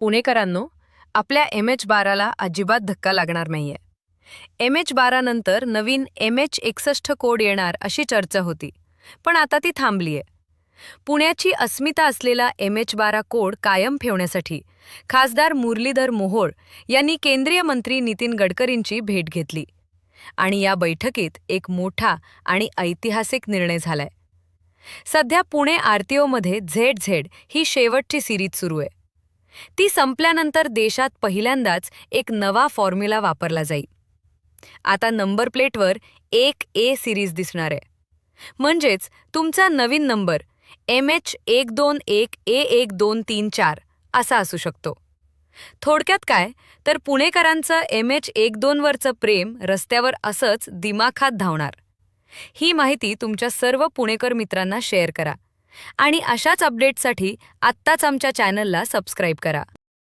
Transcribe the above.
पुणेकरांनो, आपल्या MH12ला अजिबात धक्का लागणार नाहीये. MH12 नंतर नवीन MH61 कोड येणार अशी चर्चा होती, पण आता ती थांबलीये. पुण्याची अस्मिता असलेला MH12 कोड कायम ठेवण्यासाठी खासदार मुरलीधर मोहोळ यांनी केंद्रीय मंत्री नितीन गडकरींची भेट घेतली आणि या बैठकीत एक मोठा आणि ऐतिहासिक निर्णय झालाय. सध्या पुणे RTOमध्ये ZZ ही शेवटची सिरीज सुरू आहे. ती संपल्यानंतर देशात पहिल्यांदाच एक नवा फॉर्म्युला वापरला जाईल. आता नंबर प्लेटवर 1A सिरीज दिसणार आहे. म्हणजेच तुमचा नवीन नंबर MH121A1234 असा असू शकतो. थोडक्यात काय, तर पुणेकरांचं MH12 वरचं प्रेम रस्त्यावर असंच दिमाखात धावणार. ही माहिती तुमच्या सर्व पुणेकर मित्रांना शेअर करा आणि अशाच अपडेट्ससाठी आत्ताच आमच्या चॅनलला सबस्क्राईब करा.